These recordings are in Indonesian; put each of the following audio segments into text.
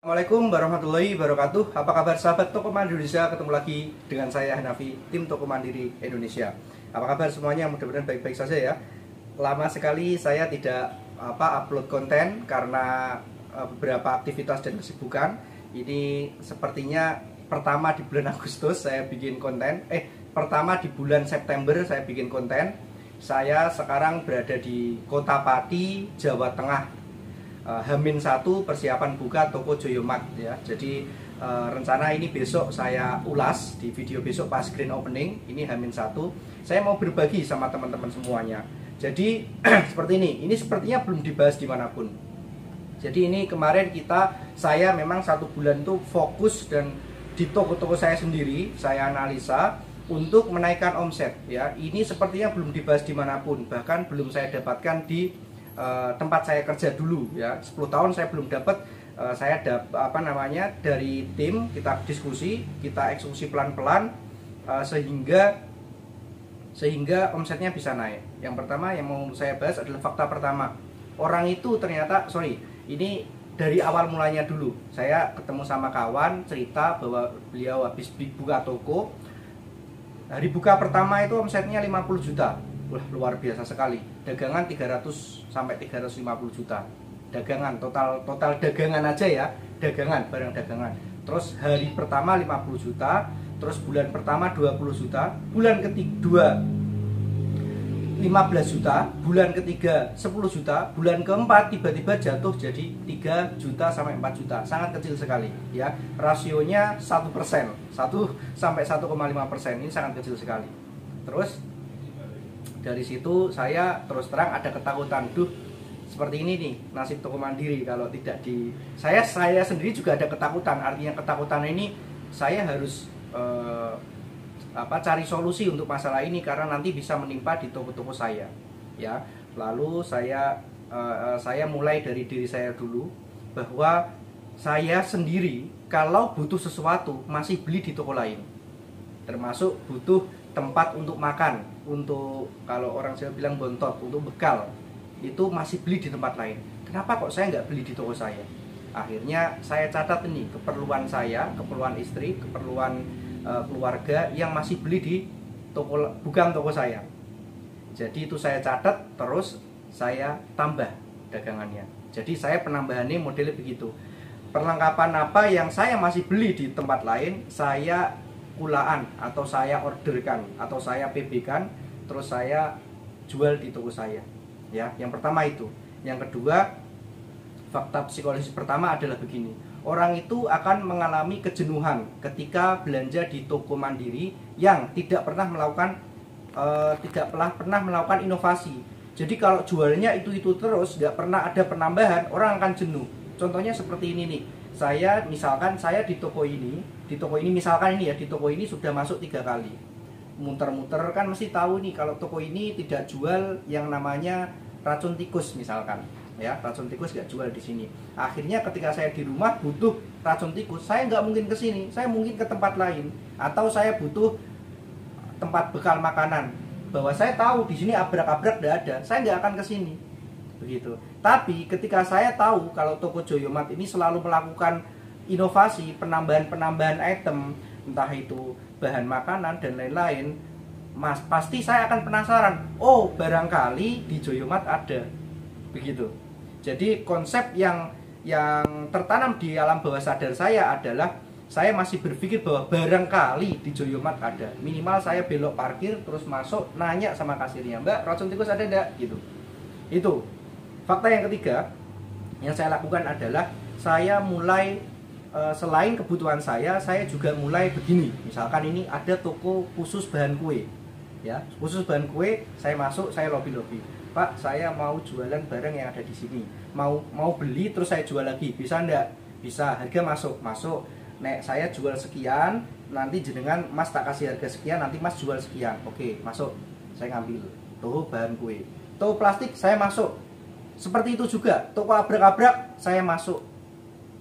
Assalamualaikum warahmatullahi wabarakatuh. Apa kabar sahabat Toko Mandiri Indonesia? Ketemu lagi dengan saya Hanafi, tim Toko Mandiri Indonesia. Apa kabar semuanya? Mudah-mudahan baik-baik saja ya. Lama sekali saya tidak upload konten karena beberapa aktivitas dan kesibukan. Ini sepertinya pertama di bulan Agustus saya bikin konten. Pertama di bulan September saya bikin konten. Saya sekarang berada di Kota Pati, Jawa Tengah. H-1 persiapan buka toko Joyomat ya. Jadi rencana ini besok saya ulas di video besok pas grand opening. Ini H-1. Saya mau berbagi sama teman-teman semuanya. Jadi seperti ini sepertinya belum dibahas dimanapun. Jadi ini kemarin saya memang 1 bulan itu fokus dan di toko-toko saya sendiri saya analisa untuk menaikkan omset ya. Ini sepertinya belum dibahas dimanapun, bahkan belum saya dapatkan di tempat saya kerja dulu ya. 10 tahun saya belum dapat. Saya dari tim kita diskusi, kita eksekusi pelan-pelan sehingga omsetnya bisa naik. Yang pertama yang mau saya bahas adalah fakta pertama. Orang itu ternyata ini dari awal mulanya dulu. Saya ketemu sama kawan cerita bahwa beliau habis buka toko. Hari buka pertama itu omsetnya 50 juta. Wah, luar biasa sekali. Dagangan 300 sampai 350 juta. Dagangan total dagangan aja ya. Barang dagangan. Terus hari pertama 50 juta, terus bulan pertama 20 juta, bulan ketiga 15 juta, bulan ketiga 10 juta, bulan keempat tiba-tiba jatuh jadi 3 juta sampai 4 juta. Sangat kecil sekali ya. Rasionya 1%, 1 sampai 1,5%. Ini sangat kecil sekali. Terus dari situ saya terus terang ada ketakutan, seperti ini nih nasib toko mandiri kalau tidak saya sendiri juga ada ketakutan. Artinya ketakutan ini saya harus cari solusi untuk masalah ini karena nanti bisa menimpa di toko-toko saya ya. Lalu saya mulai dari diri saya dulu, bahwa saya sendiri kalau butuh sesuatu masih beli di toko lain, termasuk butuh tempat untuk makan, untuk kalau orang Jawa bilang bontot, untuk bekal, itu masih beli di tempat lain. Kenapa kok saya nggak beli di toko saya? Akhirnya saya catat ini keperluan saya, keperluan istri, keperluan keluarga yang masih beli di toko, bukan toko saya. Jadi itu saya catat, terus saya tambah dagangannya. Jadi saya penambahannya modelnya begitu. Perlengkapan apa yang saya masih beli di tempat lain, saya kulaan atau saya orderkan atau saya PB kan, terus saya jual di toko saya ya. Yang pertama itu. Yang kedua, fakta psikologis pertama adalah begini. Orang itu akan mengalami kejenuhan ketika belanja di toko mandiri yang tidak pernah melakukan inovasi. Jadi kalau jualnya itu terus, nggak pernah ada penambahan, orang akan jenuh. Contohnya seperti ini nih. Misalkan saya di toko ini sudah masuk 3 kali. Muter-muter kan mesti tahu nih kalau toko ini tidak jual yang namanya racun tikus misalkan. Ya, racun tikus nggak jual di sini. Akhirnya ketika saya di rumah butuh racun tikus, saya nggak mungkin ke sini, saya mungkin ke tempat lain. Atau saya butuh tempat bekal makanan, bahwa saya tahu di sini abrak-abrak nggak ada, saya nggak akan ke sini. Begitu. Tapi ketika saya tahu kalau toko Joyomat ini selalu melakukan inovasi, penambahan item, entah itu bahan makanan dan lain-lain, pasti saya akan penasaran. Oh, barangkali di Joyomat ada. Begitu. Jadi konsep yang tertanam di alam bawah sadar saya adalah saya masih berpikir bahwa barangkali di Joyomat ada. Minimal saya belok parkir terus masuk, nanya sama kasirnya, "Mbak, racun tikus ada enggak?" gitu. Itu. Fakta yang ketiga yang saya lakukan adalah saya mulai selain kebutuhan saya juga mulai begini. Misalkan ini ada toko khusus bahan kue ya, khusus bahan kue, saya masuk, saya lobby, "Pak, saya mau jualan barang yang ada di sini, mau beli terus saya jual lagi, bisa enggak?" Bisa. Harga masuk. Nek saya jual sekian, nanti jenengan Mas tak kasih harga sekian, nanti Mas jual sekian. Oke, masuk, saya ngambil. Toko bahan kue, toko plastik saya masuk. Seperti itu juga, toko abrak-abrak saya masuk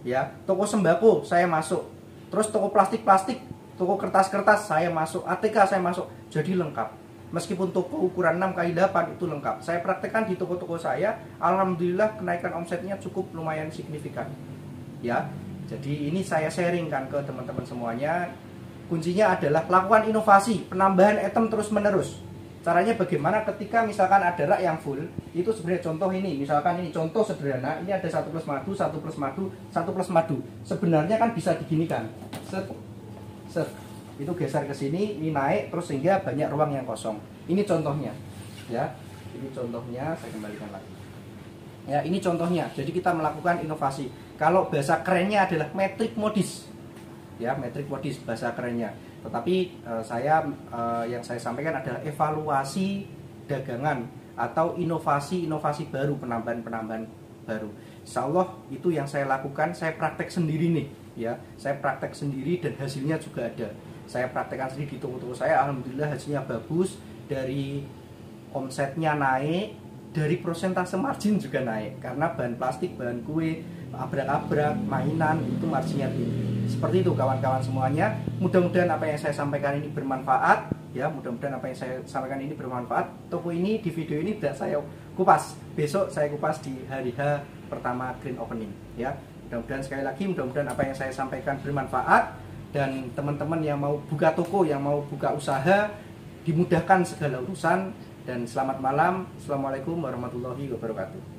ya, toko sembako saya masuk, terus toko plastik-plastik, toko kertas-kertas saya masuk, ATK saya masuk. Jadi lengkap. Meskipun toko ukuran 6x8 itu lengkap. Saya praktekkan di toko-toko saya, alhamdulillah kenaikan omsetnya cukup lumayan signifikan ya. Jadi ini saya sharingkan ke teman-teman semuanya. Kuncinya adalah lakukan inovasi, penambahan item terus menerus. Caranya bagaimana? Ketika misalkan ada rak yang full, itu sebenarnya contoh ini, misalkan ini contoh sederhana, ini ada 1 plus madu, 1 plus madu, 1 plus madu. Sebenarnya kan bisa diginikan. Set, set. Itu geser ke sini, ini naik terus sehingga banyak ruang yang kosong. Ini contohnya. Ya. Ini contohnya, saya kembalikan lagi. Ya, ini contohnya. Jadi kita melakukan inovasi. Kalau bahasa kerennya adalah metric modis. Ya, metric modis bahasa kerennya. Tetapi yang saya sampaikan adalah evaluasi dagangan atau inovasi baru, penambahan baru. Insya Allah itu yang saya lakukan, saya praktek sendiri nih, ya. Saya praktek sendiri dan hasilnya juga ada. Saya praktekkan sendiri di toko-toko saya, alhamdulillah hasilnya bagus, dari omsetnya naik, dari persentase margin juga naik karena bahan plastik, bahan kue, abrak-abrak, mainan itu marginnya tinggi. Seperti itu kawan-kawan semuanya. Mudah-mudahan apa yang saya sampaikan ini bermanfaat, ya. Mudah-mudahan apa yang saya sampaikan ini bermanfaat. Toko ini di video ini tidak saya kupas. Besok saya kupas di hari H pertama grand opening, ya. Mudah-mudahan sekali lagi, mudah-mudahan apa yang saya sampaikan bermanfaat dan teman-teman yang mau buka toko, yang mau buka usaha dimudahkan segala urusan. Dan selamat malam. Assalamualaikum warahmatullahi wabarakatuh.